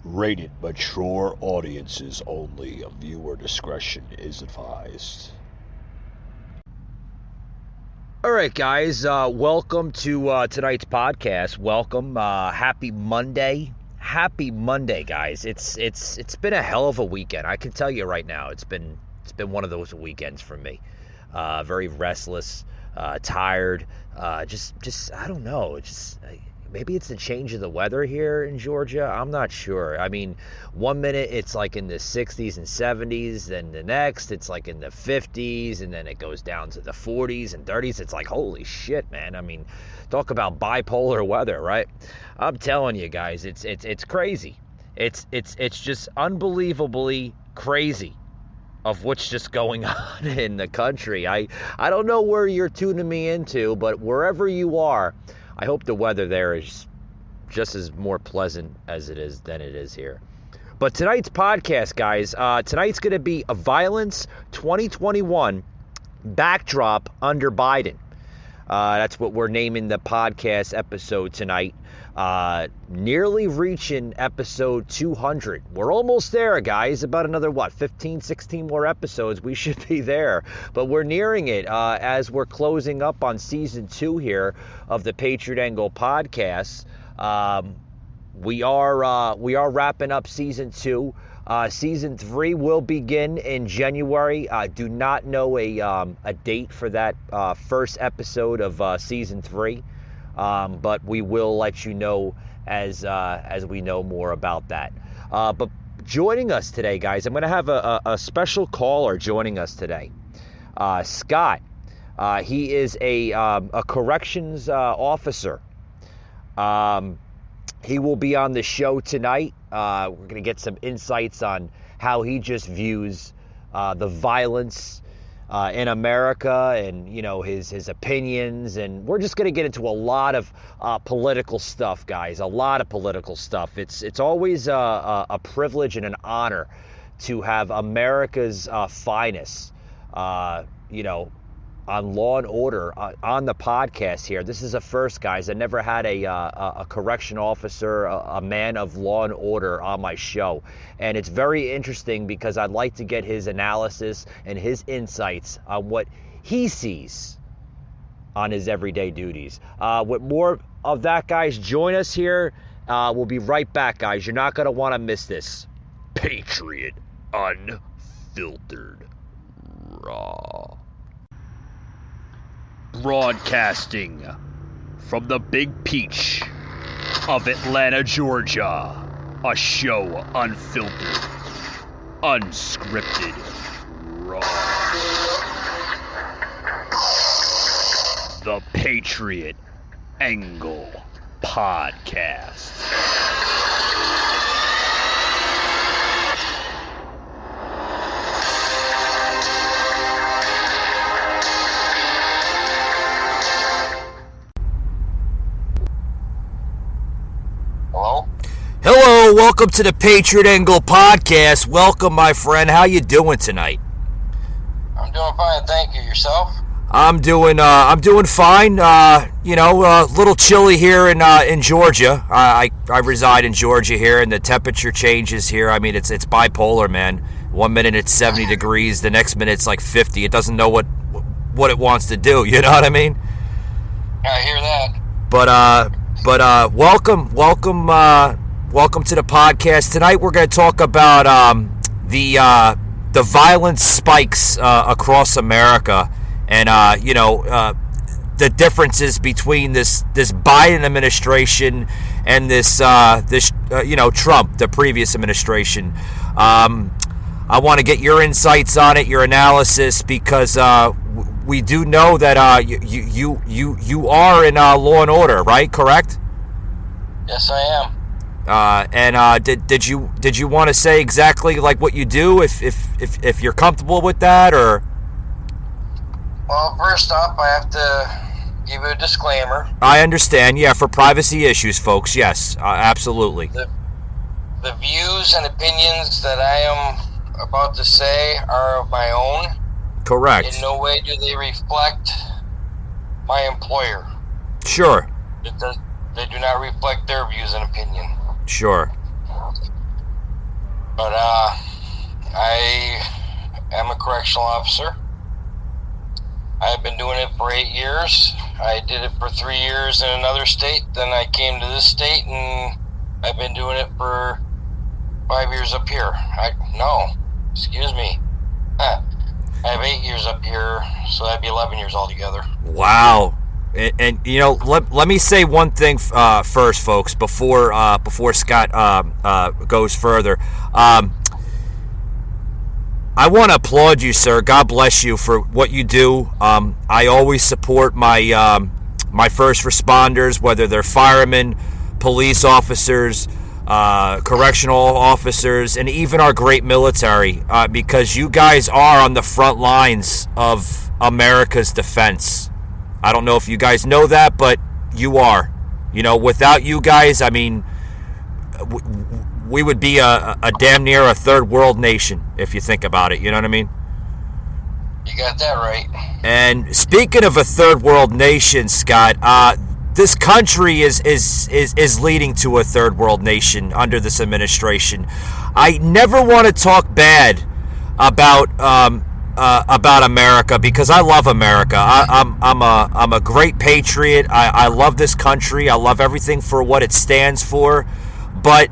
Rated mature audiences only. Viewer discretion is advised. All right, guys. Welcome to tonight's podcast. Welcome. Happy Monday. Happy Monday, guys. It's been a hell of a weekend. I can tell you right now. It's been one of those weekends for me. Very restless, tired. Just I don't know. Maybe it's the change of the weather here in Georgia. I'm not sure. I mean, one minute it's like in the 60s and 70s, then the next it's like in the 50s, and then it goes down to the 40s and 30s. It's like, holy shit, man. I mean, talk about bipolar weather, right? I'm telling you guys, it's crazy. It's just unbelievably crazy of what's just going on in the country. I don't know where you're tuning me into, but wherever you are, I hope the weather there is just as more pleasant as it is than it is here. But tonight's podcast, guys, tonight's going to be a violence 2021 backdrop under Biden. That's what we're naming the podcast episode tonight. Nearly reaching episode 200. We're almost there, guys. About another, 15, 16 more episodes. We should be there. But we're nearing it as we're closing up on season 2 here of the Patriot Angle podcast. We are wrapping up season 2. Season 3 will begin in January. I do not know a date for that first episode of season 3. But we will let you know as we know more about that. But joining us today, guys, I'm going to have a special caller joining us today. Scott. He is a corrections officer. He will be on the show tonight. We're going to get some insights on how he just views the violence in America, and his opinions, and we're just going to get into a lot of political stuff, guys. A lot of political stuff. It's always a privilege and an honor to have America's finest, on Law and Order on the podcast here. This is a first, guys. I never had a correction officer, a man of Law and Order on my show. And it's very interesting because I'd like to get his analysis and his insights on what he sees on his everyday duties. With more of that, guys, join us here. We'll be right back, guys. You're not going to want to miss this. Patriot Unfiltered Raw. Broadcasting from the Big Peach of Atlanta, Georgia. A show unfiltered, unscripted, raw. The Patriot Angle Podcast. Hello, welcome to the Patriot Angle Podcast. Welcome, my friend. How you doing tonight? I'm doing fine, thank you. Yourself? I'm doing fine. A little chilly here in Georgia. I reside in Georgia here, and the temperature changes here. I mean, it's bipolar, man. 1 minute it's 70 degrees, the next minute it's like 50. It doesn't know what it wants to do. You know what I mean? I hear that. But welcome to the podcast. Tonight we're going to talk about the violence spikes across America, and the differences between this Biden administration and this Trump, the previous administration. I want to get your insights on it, your analysis, because we do know that you are in Law and Order, right? Correct? Yes, I am. Did you want to say exactly like what you do, if you're comfortable with that, or? Well, first off, I have to give you a disclaimer. I understand. Yeah, for privacy issues, folks. Yes, absolutely. The views and opinions that I am about to say are of my own. Correct. In no way do they reflect my employer. Sure. They do not reflect their views and opinion. Sure. But I am a correctional officer. I've been doing it for 8 years. I did it for 3 years in another state. Then I came to this state, and I've been doing it for 5 years up here. Excuse me. I have 8 years up here, so that'd be 11 years altogether. Wow. And you know, let me say one thing first, folks, before Scott goes further. I want to applaud you, sir. God bless you for what you do. I always support my my first responders, whether they're firemen, police officers, correctional officers, and even our great military, because you guys are on the front lines of America's defense. I don't know if you guys know that, but you are. You know, without you guys, I mean, we would be a damn near a third world nation, if you think about it. You know what I mean? You got that right. And speaking of a third world nation, Scott, this country is leading to a third world nation under this administration. I never want to talk bad about America, because I love America. I'm a great patriot. I love this country. I love everything for what it stands for. But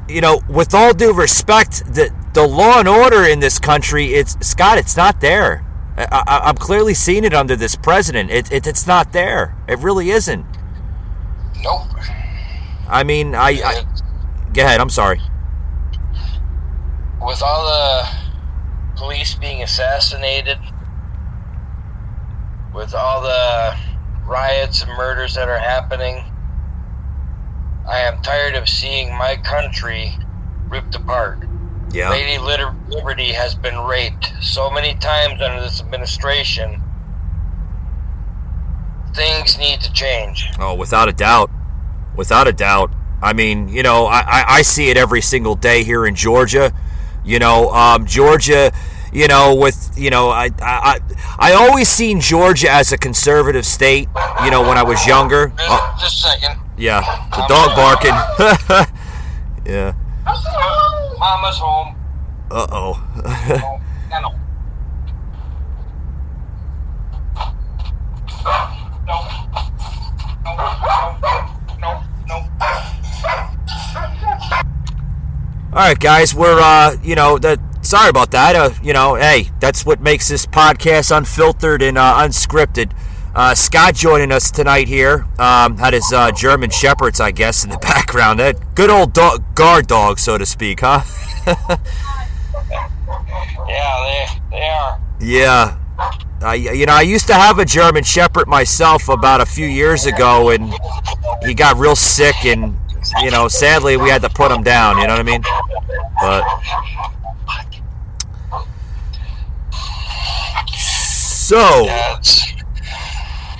you know, with all due respect, the law and order in this country, it's not there. I'm clearly seeing it under this president. It's not there. It really isn't. Nope. I mean, go ahead. I'm sorry. With all the police being assassinated, with all the riots and murders that are happening, I am tired of seeing my country ripped apart. Yeah. Lady Liberty has been raped so many times under this administration. Things need to change. Oh, without a doubt. Without a doubt. I mean, you know, I see it every single day here in Georgia. You know, Georgia, you know, with, you know, I always seen Georgia as a conservative state, you know, when I was younger. Just a second. Yeah, the dog barking. Yeah. Mama's home. Uh-oh. No. All right, guys, we're, you know, sorry about that. You know, hey, that's what makes this podcast unfiltered and unscripted. Scott joining us tonight here. Had his German Shepherds, I guess, in the background. That good old guard dog, so to speak, huh? Yeah, they are. Yeah. You know, I used to have a German Shepherd myself about a few years ago, and he got real sick, and, you know, sadly, we had to put him down, you know what I mean? But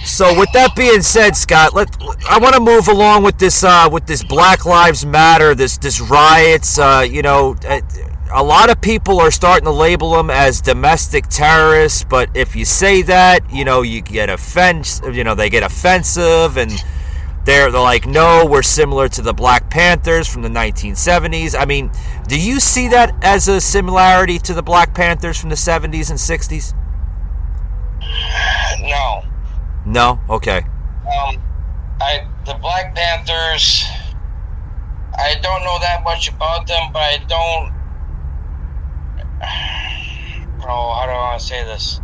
So with that being said, Scott, I want to move along with this Black Lives Matter, this riots. You know, a lot of people are starting to label them as domestic terrorists, but if you say that, you know, you get they get offensive, and they're like, no, we're similar to the Black Panthers from the 1970s. I mean, do you see that as a similarity to the Black Panthers from the 70s and 60s? No. No? Okay. The Black Panthers, I don't know that much about them, but I don't. Oh, how do I want to say this?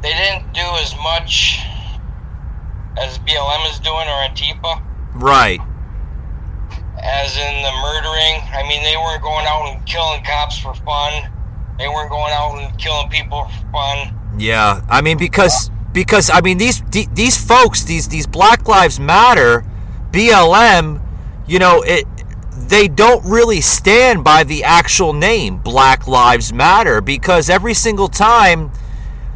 They didn't do as much as BLM is doing, or Antifa. Right. As in the murdering. I mean, they weren't going out and killing cops for fun. They weren't going out and killing people for fun. Yeah, I mean, because I mean, these folks, these Black Lives Matter, BLM, you know, they don't really stand by the actual name Black Lives Matter, because every single time,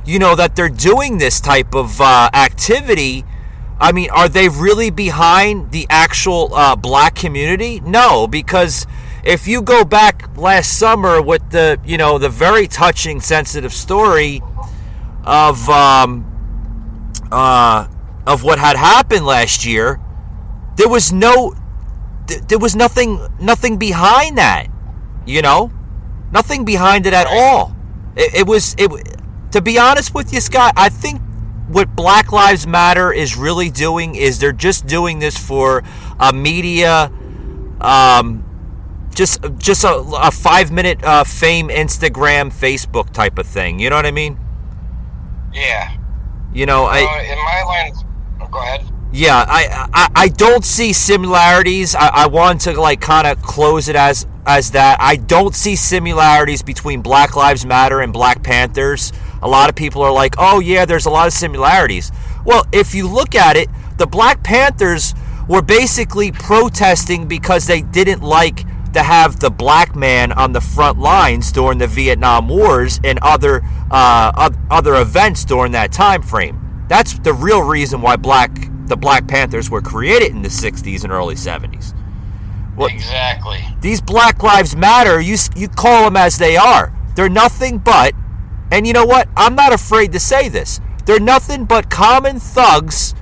you know, that they're doing this type of activity, I mean, are they really behind the actual black community? No, because if you go back last summer with the, you know, the very touching, sensitive story of what had happened last year, there was no there was nothing behind that, nothing behind it at all. To be honest with you, Scott, I think what Black Lives Matter is really doing is they're just doing this for a media, just a 5-minute fame Instagram, Facebook type of thing. You know what I mean? Yeah. In my line, go ahead. Yeah, I don't see similarities. I want to kind of close it as that. I don't see similarities between Black Lives Matter and Black Panthers. A lot of people are like, oh yeah, there's a lot of similarities. Well, if you look at it, the Black Panthers were basically protesting because they didn't like to have the black man on the front lines during the Vietnam Wars and other events during that time frame. That's the real reason why the Black Panthers were created in the 60s and early 70s. Well, exactly. These Black Lives Matter, you call them as they are. They're nothing but, and you know what? I'm not afraid to say this. They're nothing but common thugs,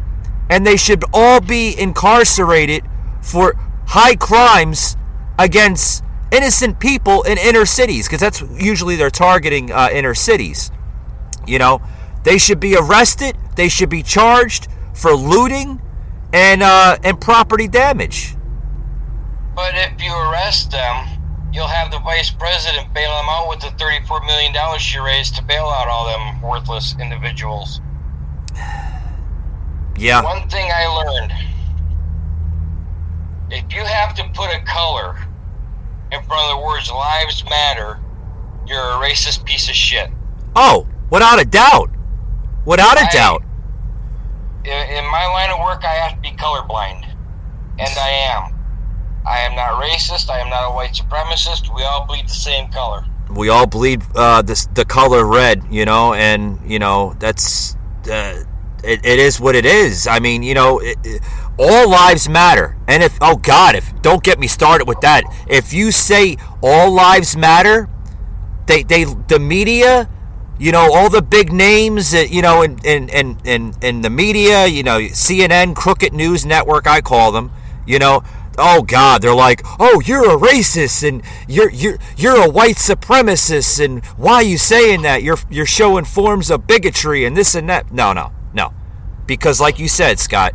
and they should all be incarcerated for high crimes against innocent people in inner cities, because that's usually they're targeting inner cities. They should be arrested. They should be charged for looting and property damage. But if you arrest them, you'll have the vice president bail them out with the $34 million she raised to bail out all them worthless individuals. Yeah. One thing I learned, if you have to put a color in front of the words "Lives Matter," you're a racist piece of shit. Oh, without a doubt. Without a doubt. In my line of work, I have to be colorblind. And I am. I am not racist. I am not a white supremacist. We all bleed the same color. We all bleed the color red, and, that's... It is what it is. I mean, all lives matter. And don't get me started with that. If you say all lives matter, the media, all the big names, in the media, CNN, Crooked News Network, I call them, oh God, they're like, oh, you're a racist and you're a white supremacist, and why are you saying that? You're showing forms of bigotry and this and that. No. Because like you said, Scott,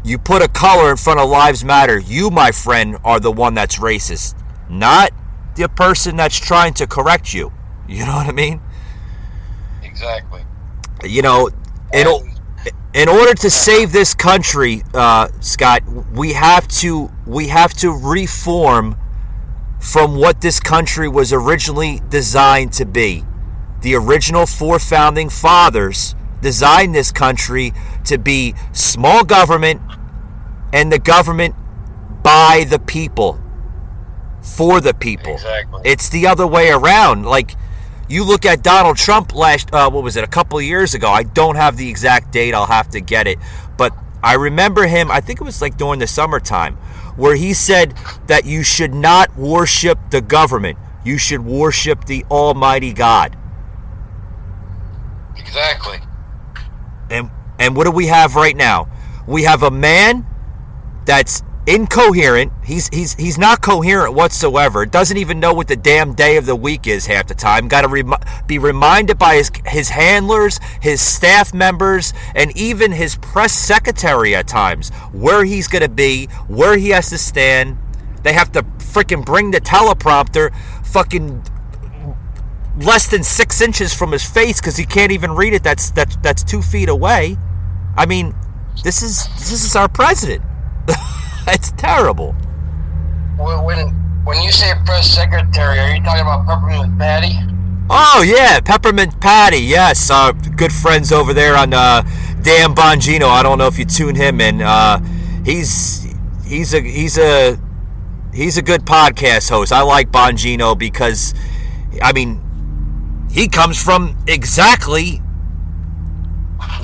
you put a color in front of Lives Matter, you, my friend, are the one that's racist, not the person that's trying to correct you. You know what I mean? Exactly. In order to save this country, Scott, we have to reform from what this country was originally designed to be. The original 4 founding fathers designed this country to be small government, and the government by the people, for the people. Exactly. It's the other way around. Like, you look at Donald Trump a couple of years ago. I don't have the exact date. I'll have to get it. But I remember him, I think it was like during the summertime, where he said that you should not worship the government. You should worship the Almighty God. Exactly. And what do we have right now? We have a man that's incoherent. He's not coherent whatsoever. Doesn't even know what the damn day of the week is half the time. Got to be reminded by his handlers, his staff members, and even his press secretary at times where he's going to be, where he has to stand. They have to freaking bring the teleprompter fucking less than 6 inches from his face because he can't even read it. That's 2 feet away. I mean, this is our president. It's terrible. When you say press secretary, are you talking about Peppermint Patty? Oh yeah, Peppermint Patty. Yes, good friends over there on Dan Bongino. I don't know if you tune him in. He's a good podcast host. I like Bongino because, I mean, he comes from exactly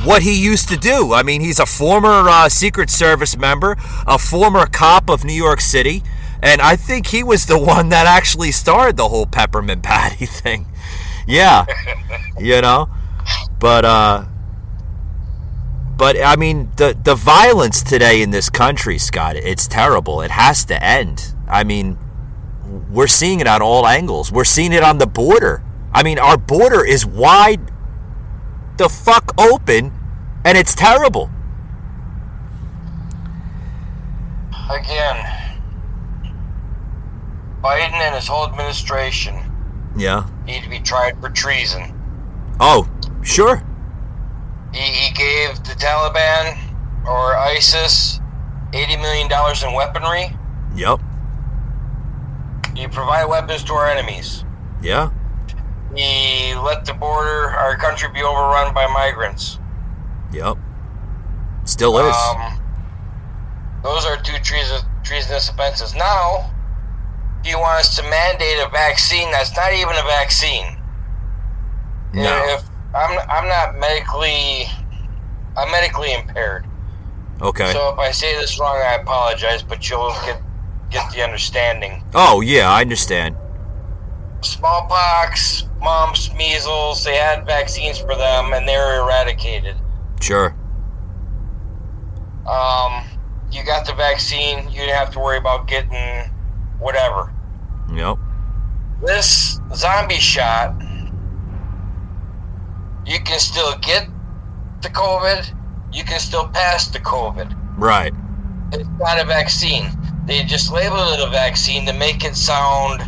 what he used to do. I mean, he's a former Secret Service member, a former cop of New York City, and I think he was the one that actually started the whole Peppermint Patty thing. Yeah, but But, I mean, the violence today in this country, Scott, it's terrible. It has to end. I mean, we're seeing it on all angles. We're seeing it on the border. I mean, our border is wide the fuck open, and it's terrible. Again, Biden and his whole administration need to be tried for treason. Oh, sure. He gave the Taliban or ISIS $80 million in weaponry. Yep. He provided weapons to our enemies. Yeah. He let our country be overrun by migrants. Yep. Still is. Those are two treasonous offenses. Now, do you want us to mandate a vaccine that's not even a vaccine? No. If I'm medically impaired. Okay. So if I say this wrong, I apologize, but you'll get the understanding. Oh, yeah, I understand. Smallpox, mumps, measles, they had vaccines for them, and they were eradicated. Sure. You got the vaccine, you didn't have to worry about getting whatever. Yep. This zombie shot, you can still get the COVID, you can still pass the COVID. Right. It's not a vaccine. They just labeled it a vaccine to make it sound,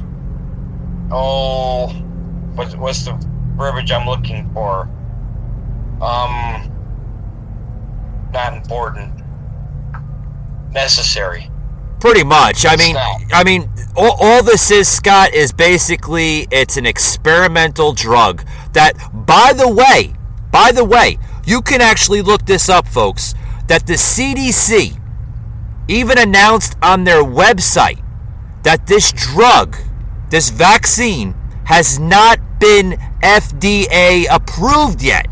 what's the verbiage I'm looking for? Not important. Necessary. Pretty much. I mean, all this is, Scott, is basically it's an experimental drug that, by the way, you can actually look this up, folks, that the CDC even announced on their website that this drug, this vaccine, has not been FDA approved yet.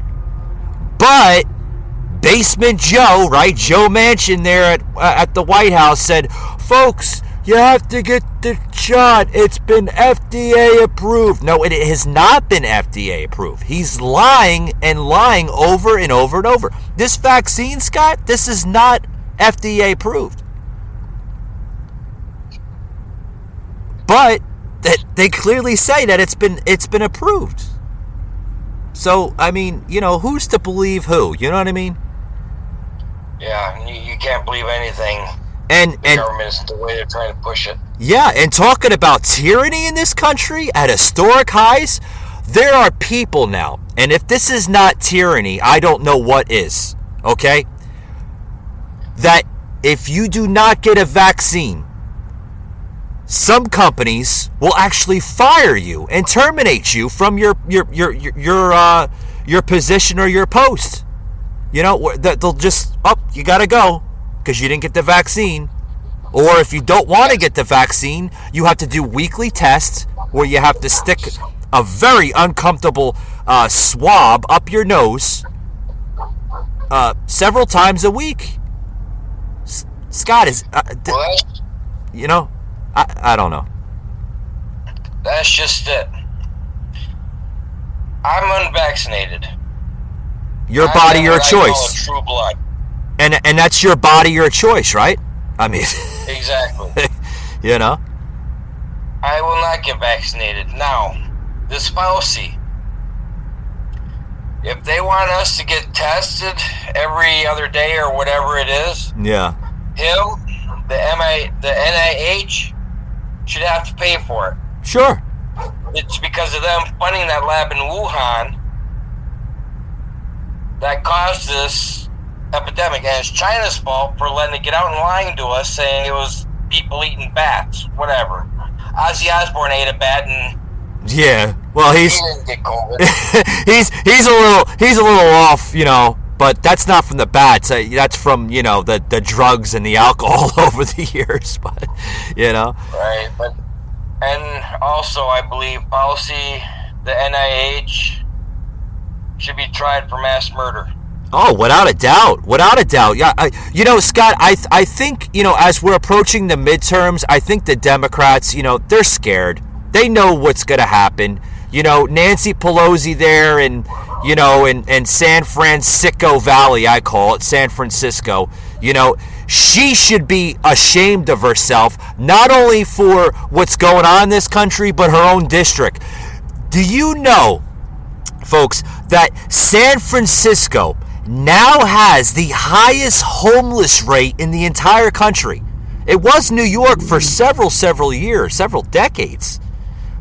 But Basement Joe, right, Joe Manchin there at the White House said, folks, you have to get the shot. It's been FDA approved. No, it has not been FDA approved. He's lying and lying over and over and over. This vaccine, Scott, this is not FDA approved. But they clearly say that it's been approved. So, I mean, who's to believe who? You know what I mean? Yeah, you can't believe anything. And the government's the way they're trying to push it. Yeah, and talking about tyranny in this country at historic highs, there are people now, and if this is not tyranny, I don't know what is, okay? That if you do not get a vaccine, some companies will actually fire you and terminate you from your position or your post. They'll just, you got to go because you didn't get the vaccine. Or if you don't want to get the vaccine, you have to do weekly tests where you have to stick a very uncomfortable swab up your nose several times a week. Scott is, I don't know. That's just it. I'm unvaccinated. Your body, your choice. True blood. And that's your body, your choice, right? I mean, exactly. I will not get vaccinated. Now, this Fauci, if they want us to get tested every other day or whatever it is, yeah, him, the NIH should have to pay for it. Sure. It's because of them funding that lab in Wuhan that caused this epidemic, and it's China's fault for letting it get out and lying to us, saying it was people eating bats, whatever. Ozzy Osbourne ate a bat, and yeah, well, he didn't get COVID. he's a little off, but that's not from the bats. That's from the drugs and the alcohol over the years, but right. But and also, I believe Fauci, the NIH, should be tried for mass murder. Oh, without a doubt. Yeah, Scott, I think, as we're approaching the midterms, I think the Democrats, they're scared. They know what's going to happen. Nancy Pelosi there in San Francisco Valley, I call it, San Francisco, she should be ashamed of herself, not only for what's going on in this country, but her own district. Do you know, folks, that San Francisco now has the highest homeless rate in the entire country? It was New York for several years, several decades.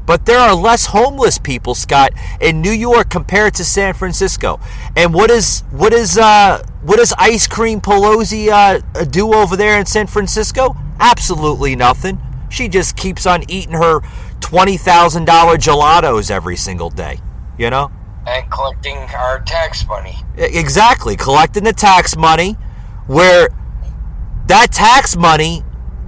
But there are less homeless people, Scott, in New York compared to San Francisco. And what does Ice Cream Pelosi do over there in San Francisco? Absolutely nothing. She just keeps on eating her $20,000 gelatos every single day, And collecting our tax money. Exactly, collecting the tax money, where that tax money,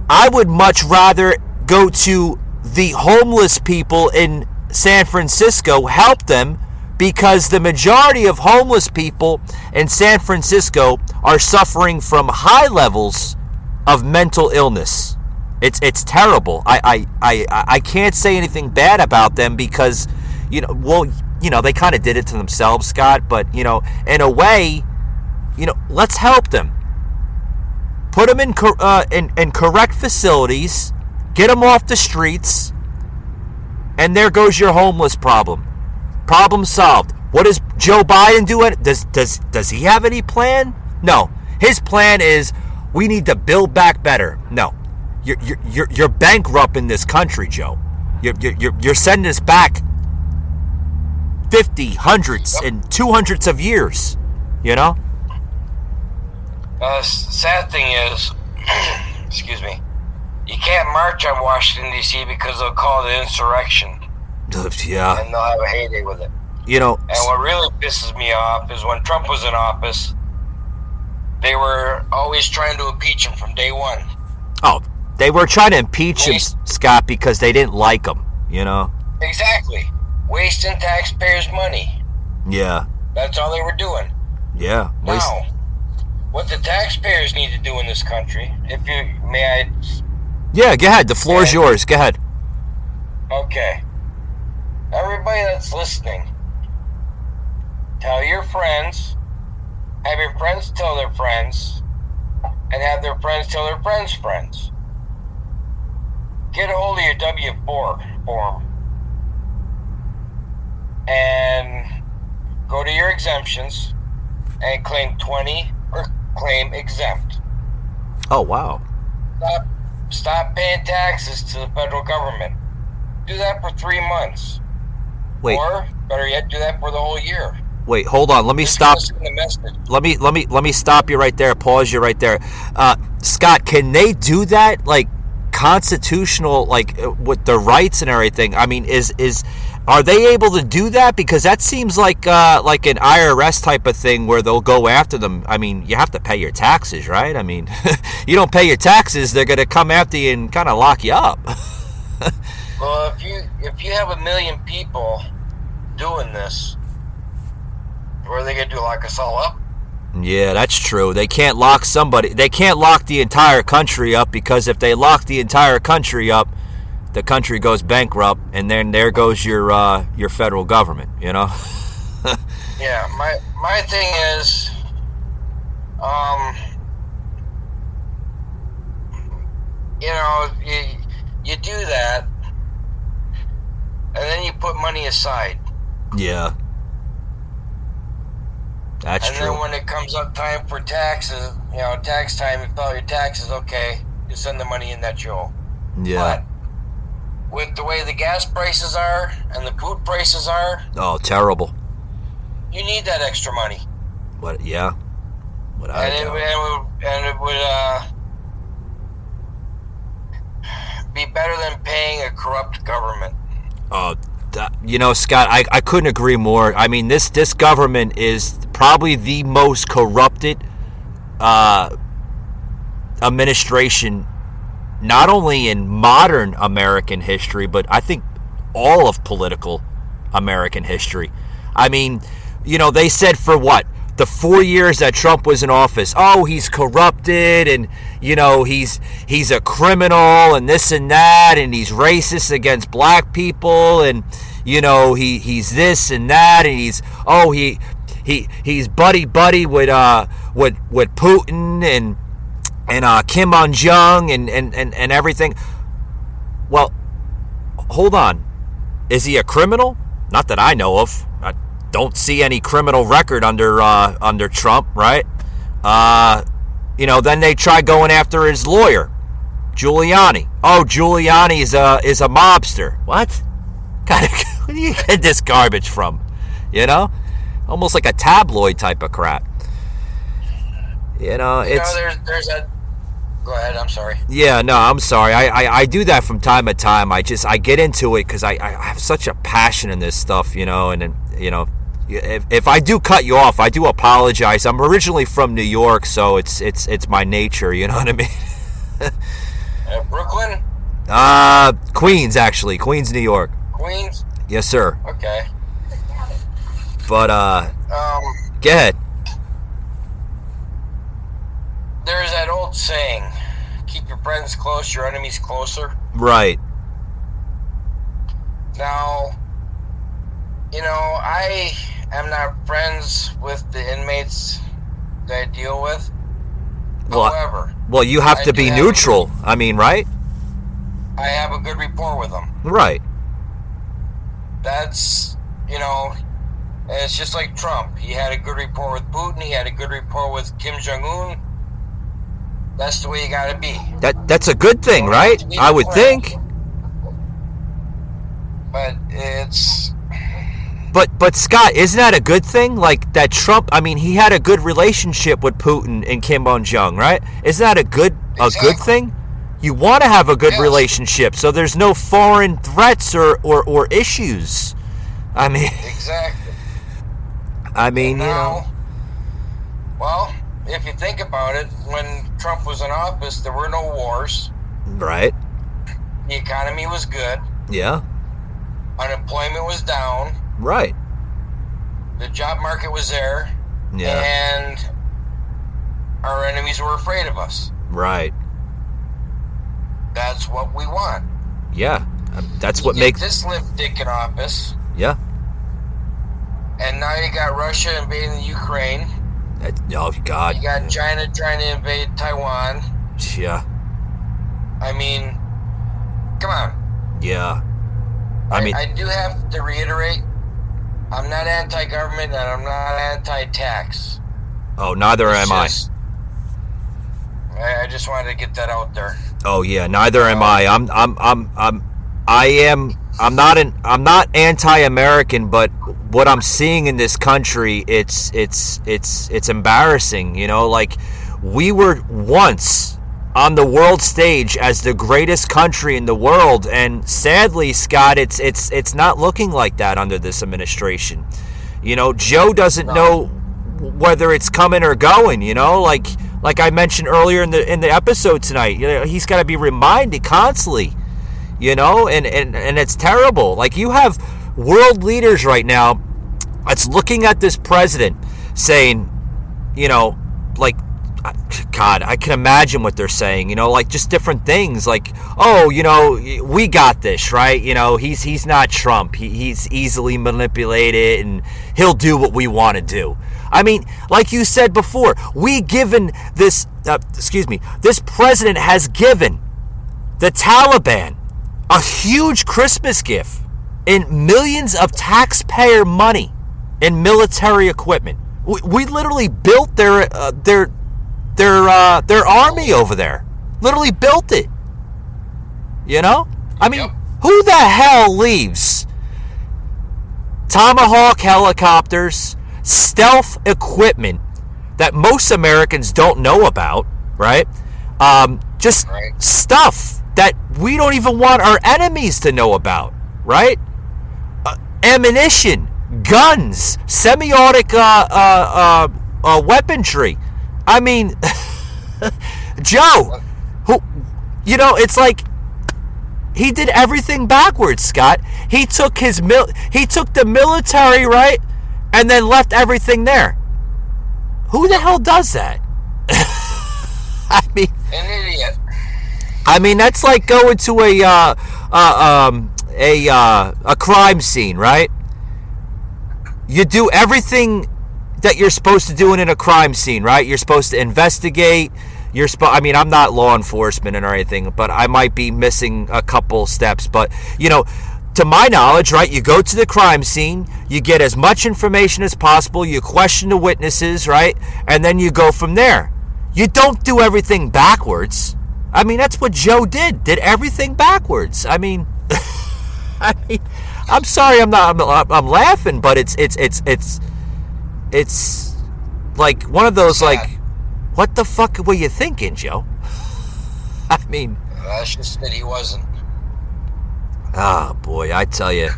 I would much rather go to the homeless people in San Francisco, help them, because the majority of homeless people in San Francisco are suffering from high levels of mental illness. It's terrible. I can't say anything bad about them because they kind of did it to themselves, Scott, but in a way, let's help them. Put them in correct facilities. Get them off the streets, and there goes your homeless problem. Problem solved. What is Joe Biden doing? Does he have any plan? No. His plan is we need to build back better. No. You're bankrupt in this country, Joe. You're sending us back 50, hundreds, and 200s of years. Sad thing is, excuse me. You can't march on Washington, D.C. because they'll call it insurrection. Yeah. And they'll have a heyday with it. And what really pisses me off is when Trump was in office, they were always trying to impeach him from day one. Oh, they were trying to impeach him, Scott, because they didn't like him, Exactly. Wasting taxpayers' money. Yeah. That's all they were doing. Yeah. Now, what the taxpayers need to do in this country, may I... Yeah, go ahead. The floor is yours. Go ahead. Okay. Everybody that's listening, tell your friends, have your friends tell their friends, and have their friends tell their friends' friends. Get a hold of your W-4 form and go to your exemptions and claim 20 or claim exempt. Oh, wow. Stop paying taxes to the federal government. Do that for 3 months. Wait. Or better yet, do that for the whole year. Wait, hold on. Let me stop. Let me stop you right there. Pause you right there. Scott, can they do that? Like constitutional, like with the rights and everything? I mean, are they able to do that? Because that seems like an IRS type of thing where they'll go after them. I mean, you have to pay your taxes, right? I mean, you don't pay your taxes, they're going to come after you and kind of lock you up. Well, if you have 1 million people doing this, what are they going to do, lock us all up? Yeah, that's true. They can't lock somebody. They can't lock the entire country up, because if they lock the entire country up, the country goes bankrupt, and then there goes your federal government, Yeah, my thing is, you do that, and then you put money aside. Yeah. That's true. And then when it comes up time for taxes, tax time, you file your taxes, okay, you send the money in that you owe. Yeah. But with the way the gas prices are and the food prices are... Oh, terrible. You need that extra money. What? Yeah. What I and it would be better than paying a corrupt government. Scott, I couldn't agree more. I mean, this government is probably the most corrupted administration, not only in modern American history, but I think all of political American history. I mean, they said for what? The 4 years that Trump was in office, oh, he's corrupted, and he's a criminal, and this and that, and he's racist against black people, and he's this and that, and he's buddy with Putin and Kim Jong and everything. Well, hold on. Is he a criminal? Not that I know of. I don't see any criminal record under Trump, right? Then they try going after his lawyer, Giuliani. Oh, Giuliani is a mobster. What? God, where do you get this garbage from? Almost like a tabloid type of crap. It's. There's that. Go ahead. I'm sorry. Yeah, no, I'm sorry. I do that from time to time. I get into it because I have such a passion in this stuff, and then, if I do cut you off, I do apologize. I'm originally from New York, so it's my nature. You know what I mean? Brooklyn. Queens, actually, Queens, New York. Queens. Yes, sir. Okay. But go ahead. There's that old saying, keep your friends close, your enemies closer. Right. Now, I am not friends with the inmates that I deal with. However, you have to be neutral. Right? I have a good rapport with them. Right. That's, it's just like Trump. He had a good rapport with Putin. He had a good rapport with Kim Jong-un. That's the way you got to be. That's a good thing, right? I would think. But it's. But Scott, isn't that a good thing? Like that Trump. He had a good relationship with Putin and Kim Jong, right? Isn't that a good thing? You want to have a good relationship, so there's no foreign threats or issues. Exactly. Well, if you think about it, when Trump was in office, there were no wars. Right. The economy was good. Yeah. Unemployment was down. Right. The job market was there. Yeah. And our enemies were afraid of us. Right. That's what we want. Yeah. That's what makes this limp dick in office. Yeah. And now you got Russia invading the Ukraine. Oh, God. You got China trying to invade Taiwan. Yeah. Come on. Yeah. I do have to reiterate, I'm not anti-government and I'm not anti-tax. Oh, neither am I. I just wanted to get that out there. Oh yeah, neither am I. I'm not anti-American, but what I'm seeing in this country, it's embarrassing. Like we were once on the world stage as the greatest country in the world, and sadly, Scott, it's not looking like that under this administration. Joe doesn't know whether it's coming or going. Like I mentioned earlier in the episode tonight, he's got to be reminded constantly. And it's terrible. Like you have world leaders right now that's looking at this president saying, like, God, I can imagine what they're saying, like just different things like, oh, we got this, right? He's not Trump. He's easily manipulated and he'll do what we want to do. Like you said before, this president has given the Taliban a huge Christmas gift in millions of taxpayer money in military equipment. We literally built their army over there. Literally built it. Who the hell leaves Tomahawk helicopters, stealth equipment that most Americans don't know about, right? Stuff that we don't even want our enemies to know about, right? Ammunition, guns, semiotic weaponry. Joe, it's like he did everything backwards, Scott. He took the military, right, and then left everything there. Who the hell does that? An idiot. That's like going to a crime scene, right? You do everything that you're supposed to do in a crime scene, right? You're supposed to investigate. I mean, I'm not law enforcement or anything, but I might be missing a couple steps. But, to my knowledge, right, you go to the crime scene, you get as much information as possible, you question the witnesses, right, and then you go from there. You don't do everything backwards. I mean, that's what Joe did everything backwards. I mean, I'm sorry, I'm laughing, but it's like one of those, like, what the fuck were you thinking, Joe? I mean, that's just that he wasn't. Ah, boy, I tell you.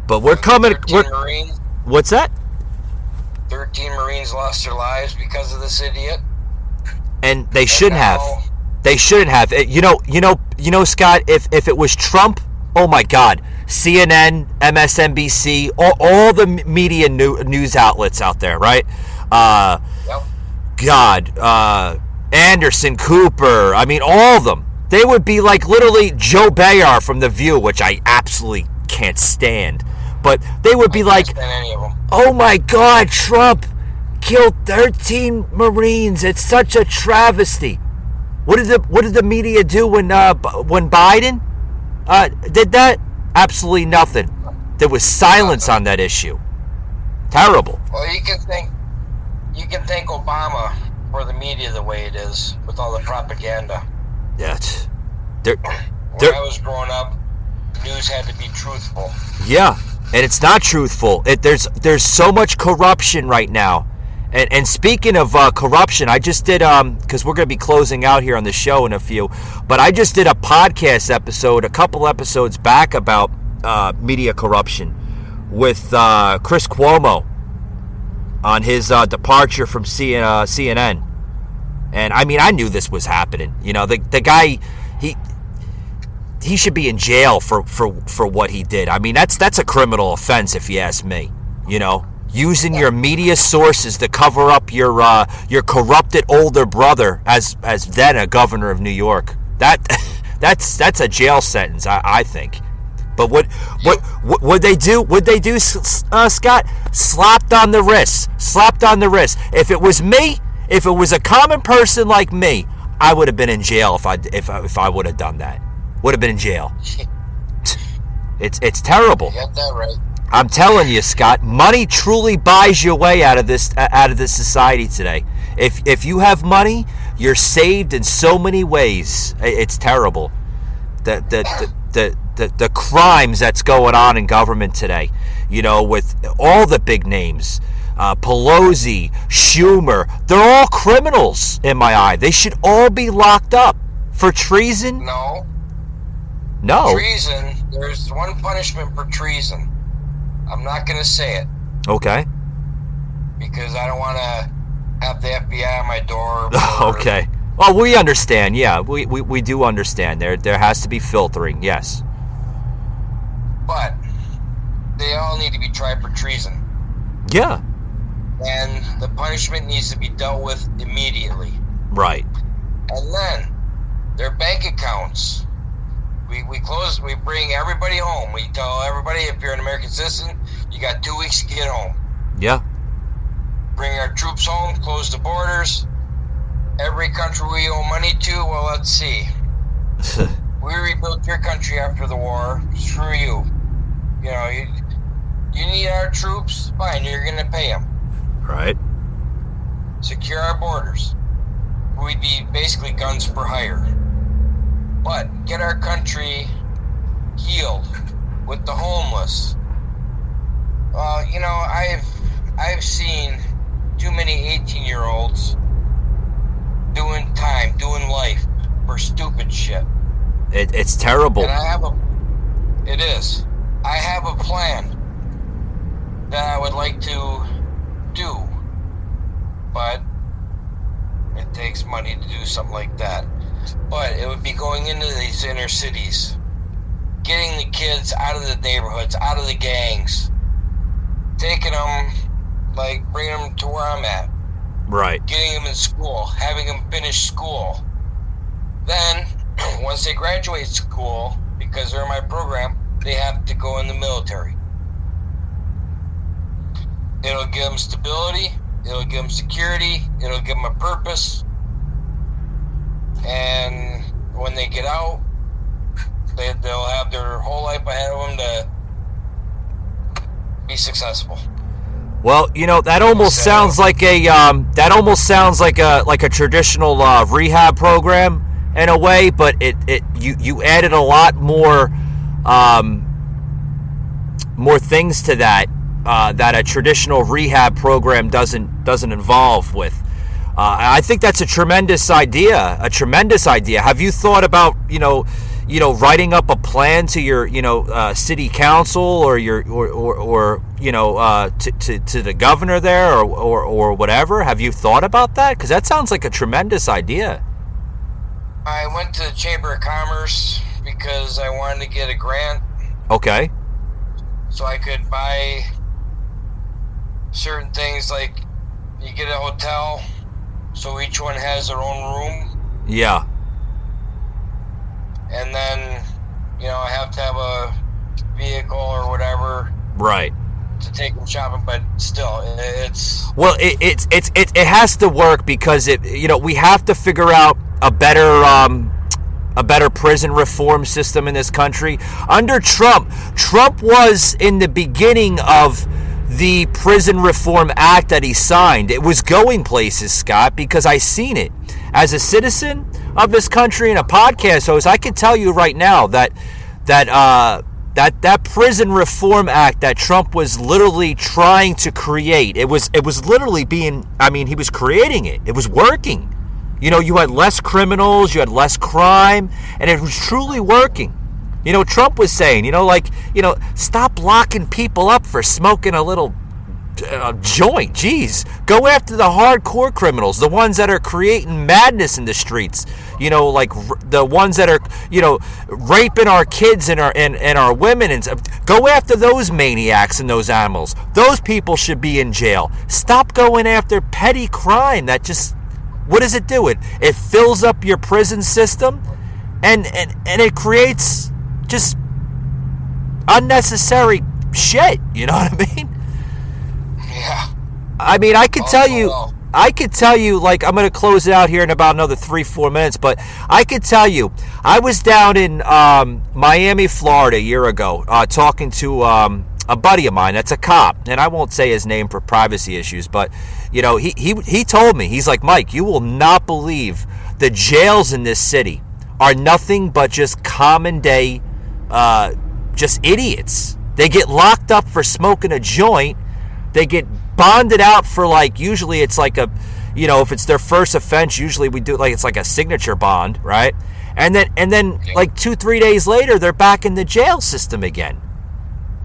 But we're coming. Marines, what's that? 13 Marines lost their lives because of this idiot. And they shouldn't have. They shouldn't have. Scott. If it was Trump, oh my God, CNN, MSNBC, all the media news outlets out there, right? Yep. God, Anderson Cooper. I mean, all of them. They would be like literally Joe Bayar from The View, which I absolutely can't stand. But they would be like, oh my God, Trump killed 13 Marines. It's such a travesty. What did the media do when Biden did that? Absolutely nothing. There was silence on that issue. Terrible. Well, you can thank Obama for the media the way it is with all the propaganda. Yeah. When I was growing up, news had to be truthful. Yeah, and it's not truthful. There's so much corruption right now. And speaking of corruption, I just did, because we're going to be closing out here on the show in a few, but I just did a podcast episode a couple episodes back about media corruption with Chris Cuomo on his departure from CNN. And I mean, I knew this was happening. The guy, he should be in jail for what he did. I mean, that's a criminal offense if you ask me. Using your media sources to cover up your corrupted older brother as then a governor of New York. That's a jail sentence, I think. But what would they do? Would they do, Scott? Slapped on the wrist. If it was me. If it was a common person like me, I would have been in jail if I would have done that. Would have been in jail. It's terrible. You got that right. I'm telling you, Scott, money truly buys your way out of this society today. If you have money, you're saved in so many ways. It's terrible. The crimes that's going on in government today, with all the big names. Pelosi, Schumer, they're all criminals in my eye. They should all be locked up for treason. No. Treason, there's one punishment for treason. I'm not going to say it. Okay. Because I don't want to have the FBI on my door. Okay. Well, we understand. Yeah, we do understand. There has to be filtering, yes. But they all need to be tried for treason. Yeah. And the punishment needs to be dealt with immediately. Right. And then their bank accounts. We bring everybody home. We tell everybody, if you're an American citizen, you got 2 weeks to get home. Yeah. Bring our troops home, close the borders. Every country we owe money to, well, let's see. We rebuilt your country after the war. Screw you. You need our troops? Fine, you're going to pay them. Right. Secure our borders. We'd be basically guns for hire. But get our country healed with the homeless. I've seen too many 18-year-olds doing time, doing life for stupid shit. It's terrible. And it is. I have a plan that I would like to do, but it takes money to do something like that. But it would be going into these inner cities, getting the kids out of the neighborhoods, out of the gangs, taking them, bringing them to where I'm at. Right. Getting them in school, having them finish school. Then, once they graduate school, because they're in my program, they have to go in the military. It'll give them stability, it'll give them security, it'll give them a purpose, and when they get out, they'll have their whole life ahead of them to be successful. Well, that almost sounds like a traditional rehab program in a way, but you added a lot more things to that that a traditional rehab program doesn't involve with. I think that's a tremendous idea. Have you thought about writing up a plan to your city council or your to the governor there or whatever? Have you thought about that? Because that sounds like a tremendous idea. I went to the Chamber of Commerce because I wanted to get a grant. Okay. So I could buy certain things, like you get a hotel, so each one has their own room. Yeah. And then, I have to have a vehicle or whatever. Right. To take them shopping, but still, it's... Well, it has to work because we have to figure out a better prison reform system in this country. Under Trump was in the beginning of the Prison Reform Act that he signed. It was going places, Scott, because I seen it. As a citizen of this country and a podcast host, I can tell you right now that Prison Reform Act that Trump was literally trying to create, it was literally being, he was creating it. It was working. You had less criminals, you had less crime, and it was truly working. Trump was saying, stop locking people up for smoking a little joint. Jeez, go after the hardcore criminals, the ones that are creating madness in the streets. Like the ones that are, raping our kids and our women, and go after those maniacs and those animals. Those people should be in jail. Stop going after petty crime. That just, what does it do? It fills up your prison system, and it creates just unnecessary shit. You know what I mean? Yeah. I could tell you, like, I'm going to close it out here in about another 3-4 minutes, but I could tell you, I was down in Miami, Florida a year ago, talking to a buddy of mine that's a cop, and I won't say his name for privacy issues, but, he told me, he's like, Mike, you will not believe the jails in this city are nothing but just common day, just idiots. They get locked up for smoking a joint. They get bonded out for, like, usually it's like a, if it's their first offense, usually we do it's like a signature bond, right? And then like 2-3 days later, they're back in the jail system again.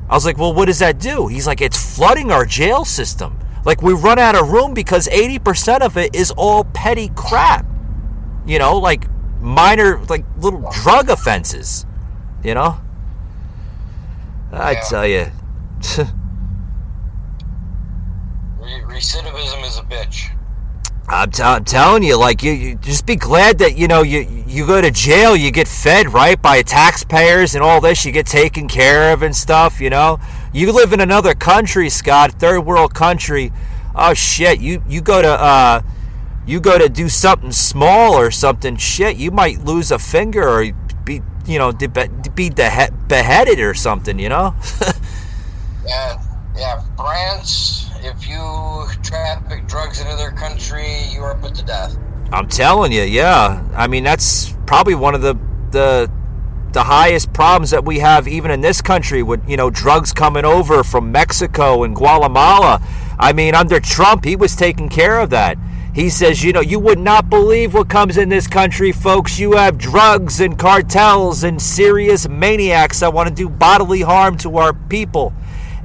I was like, well, what does that do? He's like, it's flooding our jail system. Like, we run out of room because 80% of it is all petty crap. Like minor, like little drug offenses. I tell you. Recidivism is a bitch. I'm telling you, like, you just be glad that, you go to jail, you get fed, right, by taxpayers and all this, you get taken care of and stuff, You live in another country, Scott, third world country. Oh, shit, you go to do something small or something, shit, you might lose a finger or be, be beheaded or something, Yeah, France, if you traffic drugs into their country, you are put to death. I'm telling you, yeah. That's probably one of the highest problems that we have even in this country with, drugs coming over from Mexico and Guatemala. Under Trump, he was taking care of that. He says, you would not believe what comes in this country, folks. You have drugs and cartels and serious maniacs that want to do bodily harm to our people.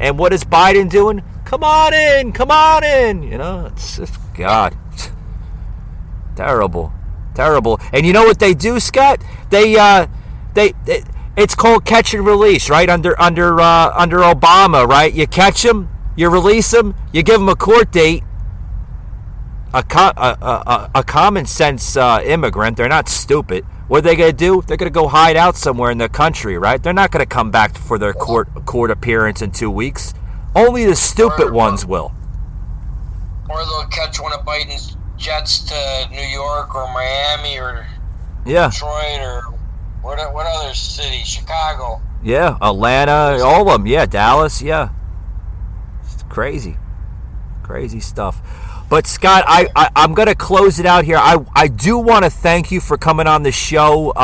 And what is Biden doing? Come on in. It's just, God, terrible. And you know what they do, Scott? They it's called catch and release, right? Under Obama, right? You catch them, you release them, you give them a court date. A common sense immigrant, they're not stupid, What are they going to do? They're going to go hide out somewhere in their country, right? They're not going to come back for their court appearance in 2 weeks. Only the stupid ones will. Or they'll catch one of Biden's jets to New York or Miami or Detroit or what other city? Chicago. Yeah, Atlanta, all of them. Yeah, Dallas, yeah. It's crazy. Crazy stuff. But, Scott, I'm going to close it out here. I do want to thank you for coming on the show.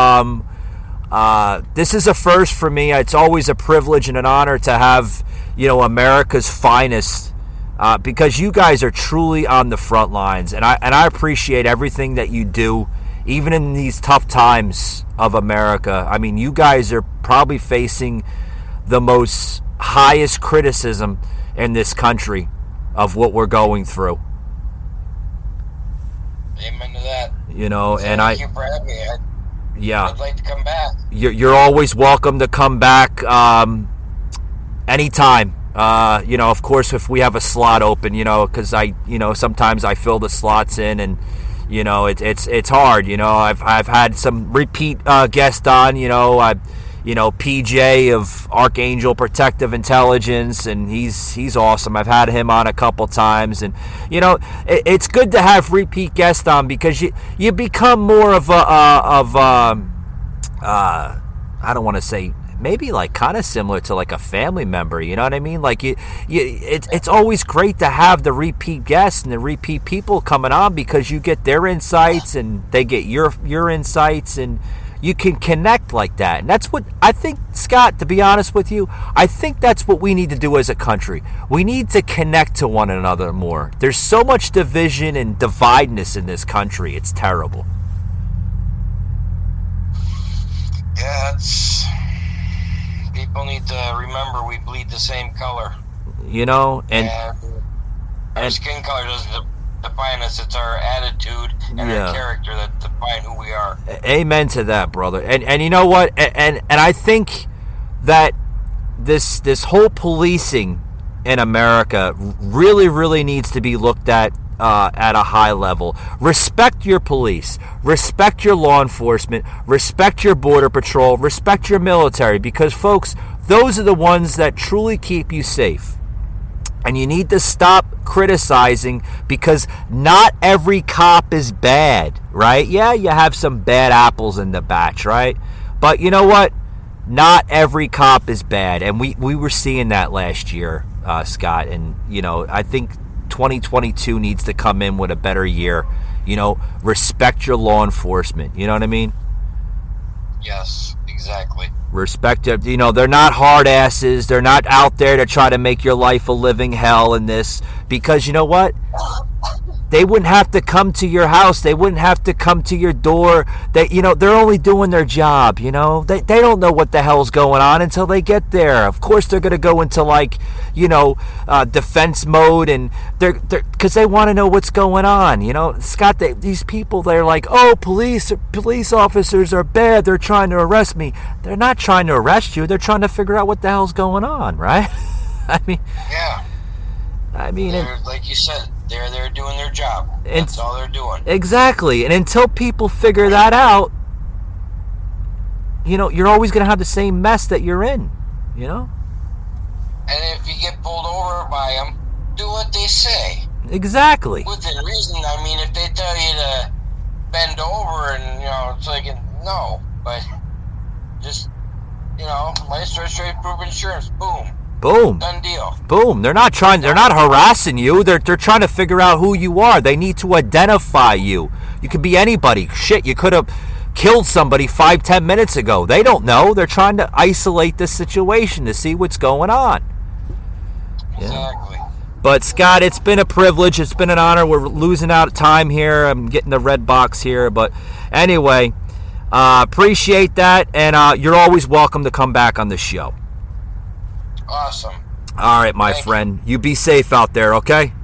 This is a first for me. It's always a privilege and an honor to have, America's finest, because you guys are truly on the front lines. And I appreciate everything that you do, even in these tough times of America. I mean, you guys are probably facing the most highest criticism in this country of what we're going through. Amen to that. Thank you for having me. Yeah. I'd like to come back. You're always welcome to come back anytime. Of course, if we have a slot open, because sometimes I fill the slots in, and it's hard. I've had some repeat guests on. PJ of Archangel Protective Intelligence, and he's awesome. I've had him on a couple times, and it's good to have repeat guests on, because you become more of I don't want to say, maybe like kind of similar to like a family member, you know what I mean? Like it's always great to have the repeat guests and the repeat people coming on, because you get their insights and they get your insights, and you can connect like that. And that's what I think, Scott, to be honest with you, I think that's what we need to do as a country. We need to connect to one another more. There's so much division and divideness in this country. It's terrible. Yeah, people need to remember we bleed the same color. And our skin color doesn't define us. It's our attitude and our character that define who we are. Amen to that, brother. And you know what? And I think that this whole policing in America really, really needs to be looked at a high level. Respect your police. Respect your law enforcement. Respect your border patrol. Respect your military, because, folks, those are the ones that truly keep you safe. And you need to stop criticizing, because not every cop is bad, right? Yeah, you have some bad apples in the batch, right? But you know what? Not every cop is bad. And we were seeing that last year, Scott. And, I think 2022 needs to come in with a better year. Respect your law enforcement. You know what I mean? Yes, exactly. Respect it. They're not hard asses. They're not out there to try to make your life a living hell in this. Because you know what? They wouldn't have to come to your house. They wouldn't have to come to your door. They're only doing their job. They don't know what the hell's going on until they get there. Of course, they're gonna go into defense mode, and they're because they want to know what's going on. Scott, these people, they're like, oh, police officers are bad. They're trying to arrest me. They're not trying to arrest you. They're trying to figure out what the hell's going on, right? Yeah. Like you said, they're doing their job. That's all they're doing. Exactly. And until people figure that out, you're always going to have the same mess that you're in, And if you get pulled over by them, do what they say. Exactly. Within reason. If they tell you to bend over and, it's like, no. But just, license, registration, proof of insurance, boom. Boom. Done deal. Boom. They're not harassing you. They're trying to figure out who you are. They need to identify you. You could be anybody. Shit, you could have killed somebody 5-10 minutes ago. They don't know. They're trying to isolate the situation to see what's going on. Exactly. Yeah. But Scott, it's been a privilege. It's been an honor. We're losing out of time here. I'm getting the red box here. But anyway, appreciate that. And you're always welcome to come back on the show. Awesome. All right, my friend. You be safe out there, okay?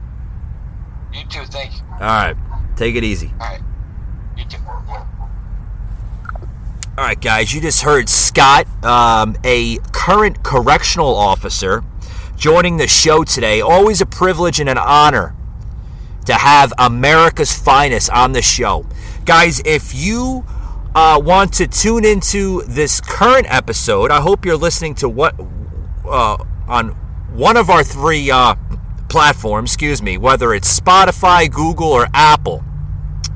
You too. Thank you. All right. Take it easy. All right. You too. All right, guys. You just heard Scott, a current correctional officer, joining the show today. Always a privilege and an honor to have America's finest on the show. Guys, if you want to tune into this current episode, I hope you're listening to what on one of our three platforms, whether it's Spotify, Google, or Apple.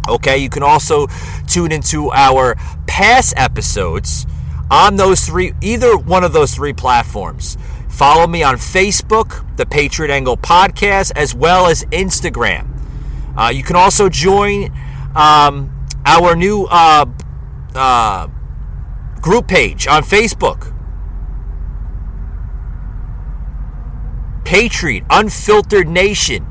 Okay, you can also tune into our past episodes on those three, either one of those three platforms. Follow me on Facebook, the Patriot Angle Podcast, as well as Instagram. You can also join our new group page on Facebook. Patriot Unfiltered Nation.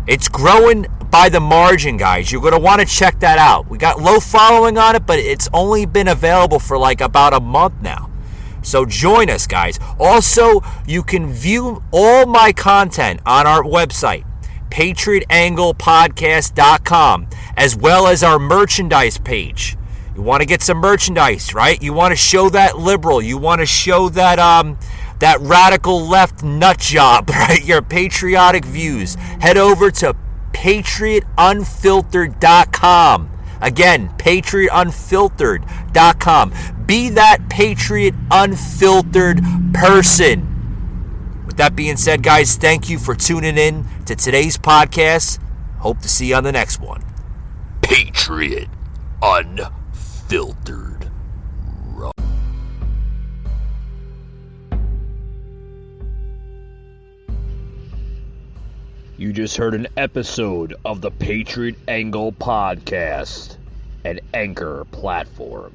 It's growing by the margin, guys. You're going to want to check that out. We got low following on it, but it's only been available for like about a month now. So join us, guys. Also, you can view all my content on our website, patriotanglepodcast.com, as well as our merchandise page. You want to get some merchandise, right? You want to show that liberal. You want to show that that radical left nut job, right? Your patriotic views. Head over to patriotunfiltered.com. Again, patriotunfiltered.com. Be that Patriot Unfiltered person. With that being said, guys, thank you for tuning in to today's podcast. Hope to see you on the next one. Patriot Unfiltered. You just heard an episode of the Patriot Angle Podcast, an Anchor platform.